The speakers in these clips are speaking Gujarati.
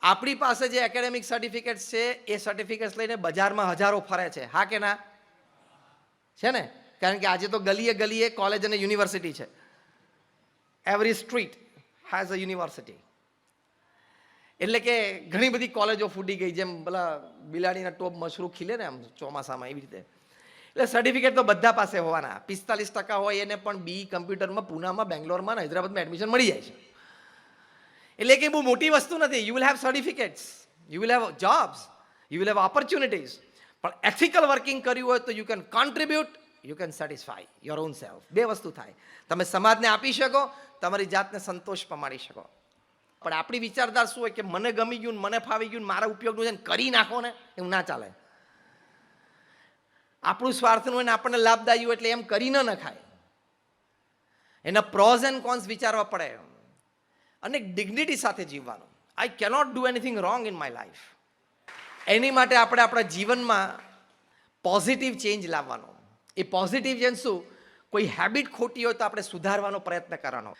આપણી પાસે જે એકેડેમિક સર્ટિફિકેટ્સ છે એ સર્ટિફિકેટ્સ લઈને બજારમાં હજારો ફરે છે, હા કે ના? છે ને? કારણ કે આજે તો ગલીએ ગલીએ કોલેજ અને યુનિવર્સિટી છે. Every street has a university. એટલે કે ઘણી બધી કોલેજો ફૂટી ગઈ, જેમ પેલા બિલાડીના ટોપ મશરૂ ખીલે ને આમ ચોમાસામાં, એવી રીતે. એટલે સર્ટિફિકેટ તો બધા પાસે હોવાના. 45% હોય એને પણ બી કમ્પ્યુટરમાં પૂનામાં, બેંગ્લોરમાં ને હૈદરાબાદમાં એડમિશન મળી જાય છે. એટલે કે બહુ મોટી વસ્તુ નથી. You will have certificates, you will have jobs, you will have opportunities. પણ એથિકલ વર્કિંગ કર્યું હોય તો you can contribute, you can satisfy your own self. બે વસ્તુ થાય. તમે સમાજને આપી શકો, તમારી જાતને સંતોષ પમાડી શકો. પણ આપણી વિચારધાર શું હોય કે મને ગમી ગયું, મને ફાવી ગયું, મારા ઉપયોગનું છે ને કરી નાખો ને, એવું ના ચાલે. આપણું સ્વાર્થનું હોય ને આપણને લાભદાયી હોય એટલે એમ કરી ન નખાય. એના પ્રોઝ એન્ડ કોન્સ વિચારવા પડે અને ડિગ્નિટી સાથે જીવવાનું. I cannot do anything wrong in my life. એની માટે આપણે આપણા જીવનમાં પોઝિટિવ ચેન્જ લાવવાનો. એ પોઝિટિવ ચેન્જ શું? કોઈ હેબિટ ખોટી હોય તો આપણે સુધારવાનો પ્રયત્ન કરવાનો.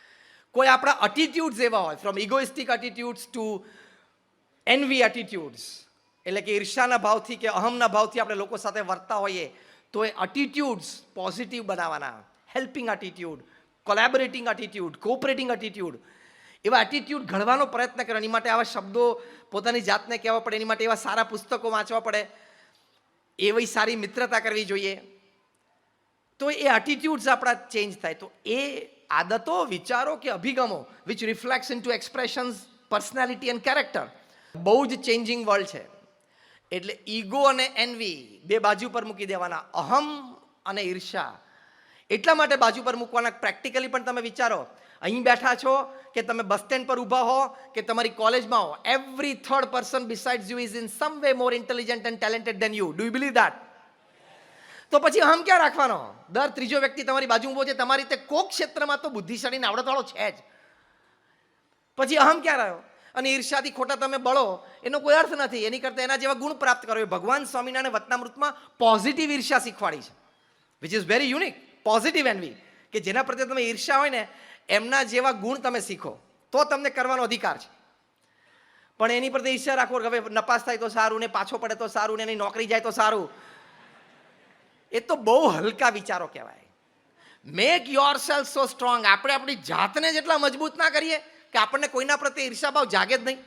કોઈ આપણા એટીટ્યુડ્સ એવા હોય, from egoistic attitudes to envy attitudes, એટલે કે ઈર્ષાના ભાવથી કે અહમના ભાવથી આપણે લોકો સાથે વર્તતા હોઈએ તો એ એટીટ્યુડ્સ પોઝિટિવ બનાવવાના. Helping attitude, collaborating attitude, cooperating attitude, એવા એટીટ્યુડ ઘડવાનો પ્રયત્ન કરો. એની માટે આવા શબ્દો પોતાની જાતને કહેવા પડે, એની માટે એવા સારા પુસ્તકો વાંચવા પડે, એવી સારી મિત્રતા કરવી જોઈએ. તો એ એટીટ્યુડ્સ આપણા ચેન્જ થાય. તો એ આદતો, વિચારો કે અભિગમો which રિફ્લેક્ટ્સ into expressions, personality and character. બહુ જ ચેન્જિંગ વર્લ્ડ છે. એટલે ઈગો અને એનવી બે બાજુ પર મૂકી દેવાના. અહમ અને ઈર્ષા એટલા માટે બાજુ પર મૂકવાના. પ્રેક્ટિકલી પણ તમે વિચારો, અહીં બેઠા છો કે તમે બસ સ્ટેન્ડ પર ઊભા હો કે તમારી કોલેજમાં હો, every third person besides you is in some way more intelligent and talented than you. Do you believe that? તો પછી અહમ ક્યાં રાખવાનો? દર ત્રીજો વ્યક્તિ તમારી બાજુ ઊભો છે, તમારી રીતે કોક ક્ષેત્રમાં તો બુદ્ધિશાળીને આવડતવાળો છે જ. પછી અહમ ક્યાં રહ્યો? અને ઈર્ષાથી ખોટા તમે બળો એનો કોઈ અર્થ નથી. એની કરતાં એના જેવા ગુણ પ્રાપ્ત કરો. ભગવાન સ્વામિનારાયણ વચનામૃતમાં પોઝિટિવ ઈર્ષા શીખવાડી છે, which is very unique. Positive NV, કે જેના પ્રત્યે તમે ઈર્ષા હોય ને એમના જેવા ગુણ તમે શીખો તો તમને કરવાનો અધિકાર છે. પણ એની પ્રત્યે ઈર્ષા રાખો કે હવે નપાસ થાય તો સારું, ને પાછો પડે તો સારું, ને એની નોકરી જાય તો સારું, એ તો બહુ હલકા વિચારો કહેવાય. Make your self so strong. આપણે આપણી જાતને જેટલા મજબૂત ના કરીએ કે આપણને કોઈના પ્રત્યે ઈર્ષાભાવ જાગે જ નહીં.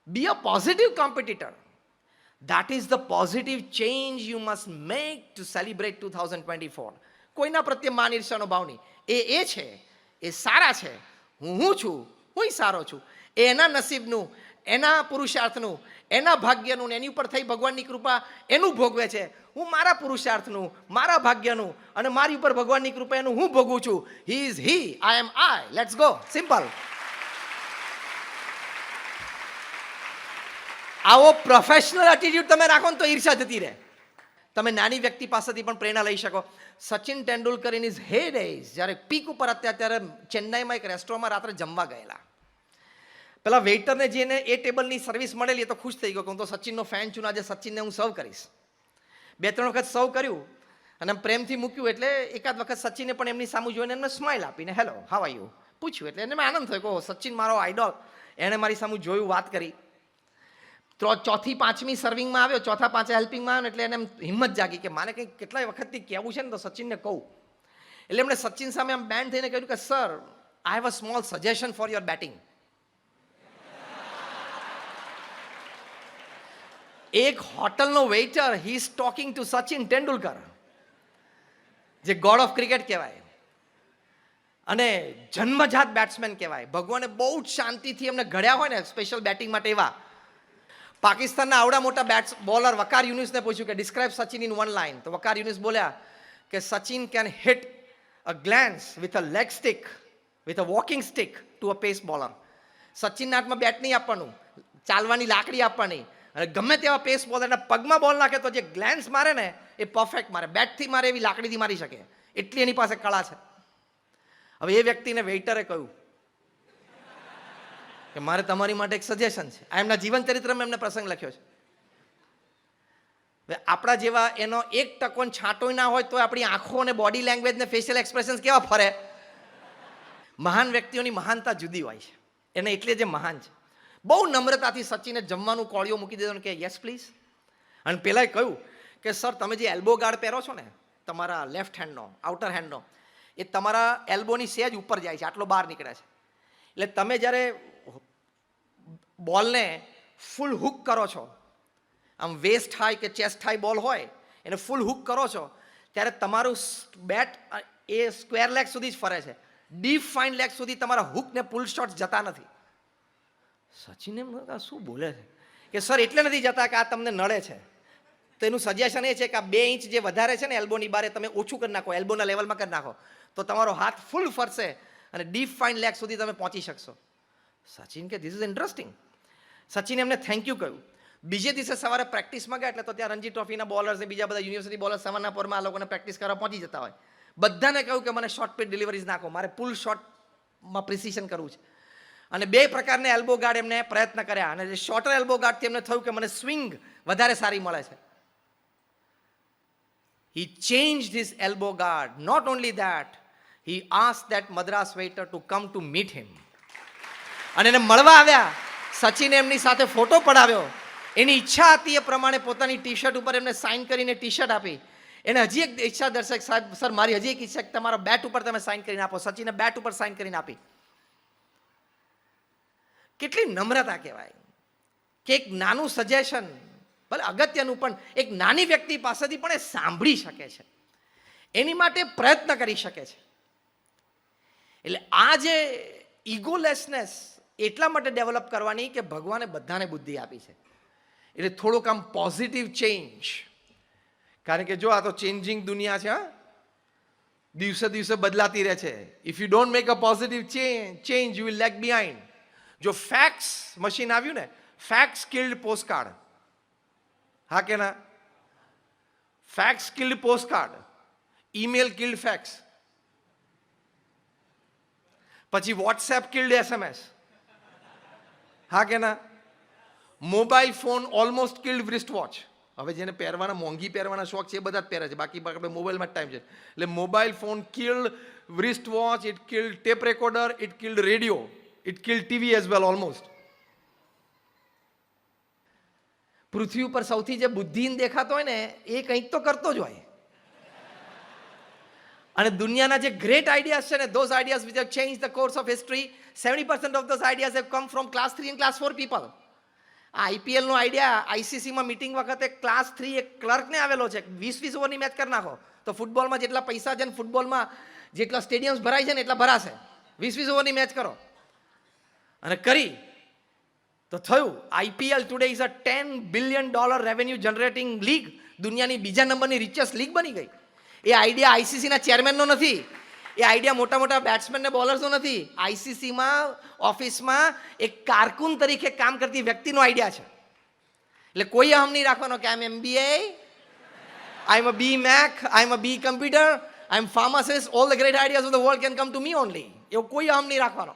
Be a positive competitor. That is the positive change you must make to celebrate 2024. કોઈના પ્રત્યે માન ઈર્ષાનો ભાવ નહીં. એ છે, એ સારા છે, હું છું, હું સારો છું. એ એના નસીબનું, એના પુરુષાર્થનું, એના ભાગ્યનું, ને એની ઉપર થઈ ભગવાનની કૃપા એનું ભોગવે છે. હું મારા પુરુષાર્થનું, મારા ભાગ્યનું અને મારી ઉપર ભગવાનની કૃપા એનું હું ભોગવું છું. He is he, I am I. Let's go. Simple. આવો પ્રોફેશનલ એટીટ્યુડ તમે રાખો ને તો ઈર્ષા જતી રહે. તમે નાની વ્યક્તિ પાસેથી પણ પ્રેરણા લઈ શકો. સચિન તેંડુલકર ઇન હિઝ હે ડેઝ, જ્યારે પીક ઉપર હતા ત્યારે ચેન્નાઈમાં એક રેસ્ટોરન્ટમાં રાત્રે જમવા ગયેલા. પેલા વેઇટરને જેને એ ટેબલની સર્વિસ મળેલી એ તો ખુશ થઈ ગયો કે હું તો સચિનનો ફેન છું, આજે સચિનને હું સર્વ કરીશ. 2-3 વખત સર્વ કર્યું અને પ્રેમથી મૂક્યું એટલે એકાદ વખત સચિને પણ એમની સામું જોઈને એમને સ્માઇલ આપીને હેલો હાવ આર યુ પૂછ્યું. એટલે એને આનંદ થયો કે સચિન મારો આઈડોલ, એણે મારી સામું જોયું, વાત કરી. ચોથી પાંચમી સર્વિંગમાં આવ્યો, ચોથા પાંચે હેલ્પિંગમાં આવ્યો એટલે એને એમ હિંમત જાગી કે મારે કંઈક કેટલાય વખતથી કહેવું છે ને તો સચિનને કહું. એટલે એમણે સચિન સામે આમ બેન્ડ થઈને કહ્યું કે sir, I have a small suggestion for your batting. એક હોટલનો waiter he is talking to Sachin Tendulkar, જે ગોડ ઓફ ક્રિકેટ કહેવાય અને જન્મજાત બેટ્સમેન કહેવાય. ભગવાને બહુ જ શાંતિથી એમને ઘડ્યા હોય ને સ્પેશિયલ બેટિંગ માટે એવા. પાકિસ્તાનના આવડા મોટા બોલર વકાર યુનિસને પૂછ્યું કે ડિસ્ક્રાઇબ સચિન ઇન 1 લાઇન. તો વકાર યુનિસ બોલ્યા કે Sachin can hit a glance with a leg stick, with a walking stick to a pace bowler. સચિનના હાથમાં બેટ નહીં આપવાનું, ચાલવાની લાકડી આપવાની, અને ગમે તેવા પેસ બોલરના પગમાં બોલ નાખે તો જે ગ્લેન્સ મારે ને એ પરફેક્ટ મારે. બેટથી મારે એવી લાકડીથી મારી શકે, એટલી એની પાસે કળા છે. હવે એ વ્યક્તિને વેઇટરે કહ્યું કે મારે તમારી માટે એક સજેશન છે. આ એમના જીવન ચરિત્રમાં એમને પ્રસંગ લખ્યો છે. આપણા જેવા એનો 1% છાંટોય ના હોય તો આપણી આંખો અને બોડી લેંગ્વેજ ને ફેશિયલ એક્સપ્રેશન કેવા ફરે. મહાન વ્યક્તિઓની મહાનતા જુદી હોય છે, એને એટલે જે મહાન છે. બહુ નમ્રતાથી સચિને જમવાનું કોળિયો મૂકી દીધો કે યસ પ્લીઝ. અને પહેલાં કહ્યું કે સર તમે જે એલ્બો ગાર્ડ પહેરો છો ને તમારા લેફ્ટ હેન્ડનો આઉટર હેન્ડનો, એ તમારા એલ્બોની સેજ ઉપર જાય છે, આટલો બહાર નીકળે છે. એટલે તમે જ્યારે બોલને ફૂલ હુક કરો છો, આમ વેસ્ટ હાઈ કે ચેસ્ટ હાઈ બોલ હોય એને ફૂલ હુક કરો છો, ત્યારે તમારું બેટ એ સ્ક્વેર લેગ સુધી જ ફરે છે, ડીપ ફાઇન લેગ સુધી તમારા હુકને પુલ શોટ્સ જતા નથી. સચિને શું બોલે છે કે સર એટલે નથી જતા કે આ તમને નડે છે. તો એનું સજેશન એ છે કે આ 2 ઇંચ જે વધારે છે ને એલ્બોની બારે તમે ઓછું કરી નાખો, એલ્બોના લેવલમાં કરી નાખો, તો તમારો હાથ ફૂલ ફરશે અને ડીપ ફાઇન લેગ સુધી તમે પહોંચી શકશો. સચિન કે ધીસ ઇઝ ઇન્ટરેસ્ટિંગ. સચિને એમને થેન્ક યુ કહ્યું. બીજે દિવસે સવારે પ્રેક્ટિસમાં ગયા એટલે તો ત્યાં રણજી ટ્રોફીના બોલર્સ ને બીજા બધા યુનિવર્સિટી બોલર્સ સવારના પોરમાં આ લોકોને પ્રેક્ટિસ કરવા પહોંચી જતા હોય. બધાને કહ્યું કે મને શોર્ટ પીચ ડિલિવરીઝ નાખો, મારે પુલ શોટમાં પ્રિસિશન કરવું છે. અને 2 પ્રકારના એલ્બો ગાર્ડ એમને પ્રયત્ન કર્યા અને જે શોર્ટર એલ્બો ગાર્ડથી એમને થયું કે મને સ્વિંગ વધારે સારી મળે છે. He changed his elbow guard. Not only that, he asked that Madras waiter to come to meet him. અને એને મળવા આવ્યા. સચિને એમની સાથે ફોટો પડાવ્યો. એની ઈચ્છા હતી એ પ્રમાણે પોતાની ટી શર્ટ ઉપર એમને સાઇન કરીને ટી શર્ટ આપી. એને હજી એક ઈચ્છા દર્શક સાહેબ, સર મારી હજી એક ઈચ્છા કે તમારા બેટ ઉપર તમે સાઇન કરીને આપો. સચિને બેટ ઉપર સાઇન કરીને આપી. કેટલી નમ્રતા કહેવાય કે એક નાનું સજેશન, ભલે અગત્યનું, પણ એક નાની વ્યક્તિ પાસેથી પણ એ સાંભળી શકે છે, એની માટે પ્રયત્ન કરી શકે છે. એટલે આ જે ઇગોલેસનેસ એટલા માટે ડેવલપ કરવાની કે ભગવાને બધાને બુદ્ધિ આપી છે, એટલે થોડુંક આમ પોઝિટિવ ચેન્જ. કારણ કે જો આ તો ચેન્જિંગ દુનિયા છે, દિવસે દિવસે બદલાતી રહે છે. If you don't make a positive change you will lag behind. જો ફેક્સ મશીન આવ્યું ને, ફેક્સ કિલ્ડ પોસ્ટકાર્ડ, હા કે ના? Fax killed postcard, email killed fax, પછી વોટ્સએપ કિલ્ડ SMS, હા કે ના? Mobile phone almost killed wrist watch. હવે જેને પહેરવાના મોંઘી પહેરવાના શોખ છે એ બધા જ પહેરે છે, બાકી આપણે મોબાઈલમાં જ ટાઈમ છે. એટલે mobile phone killed wrist watch, it killed tape recorder, it killed radio, it killed TV as well almost. પૃથ્વી ઉપર સૌથી જે બુદ્ધિહીન દેખાતો હોય ને એ કંઈક તો કરતો જ હોય. અને દુનિયાના જે ગ્રેટ આઈડિયાઝ છે ને, those ideas which have changed the course of history, 70% of those ideas have come from class 3 and class 4 people. આ IPL નો આઈડિયા ICCમાં મીટિંગ વખતે ક્લાસ 3 એક ક્લર્કને આવેલો છે, 20-20 ઓવરની મેચ કરી નાખો તો ફૂટબોલમાં જેટલા પૈસા છે ને, ફૂટબોલમાં જેટલા સ્ટેડિયમ્સ ભરાય છે ને એટલા ભરાશે. 20-20 ઓવરની મેચ કરો અને કરી તો થયું. IPL today is a $10 billion revenue generating league, દુનિયાની બીજા નંબરની રિચેસ્ટ લીગ બની ગઈ. એ આઈડિયા ICCના ચેરમેનનો નથી, એ આઈડિયા મોટા મોટા બેટ્સમેન ને બોલર્સનો નથી, ICCમાં ઓફિસમાં એક કારકુન તરીકે કામ કરતી વ્યક્તિનો આઈડિયા છે. એટલે કોઈ અહમ નહીં રાખવાનો કે આઈ એમ MBA, I M a BMac, I M a B computer, I M pharmacist, all the great ideas of the world can come to me only. એવું કોઈ અહમ નહીં રાખવાનો.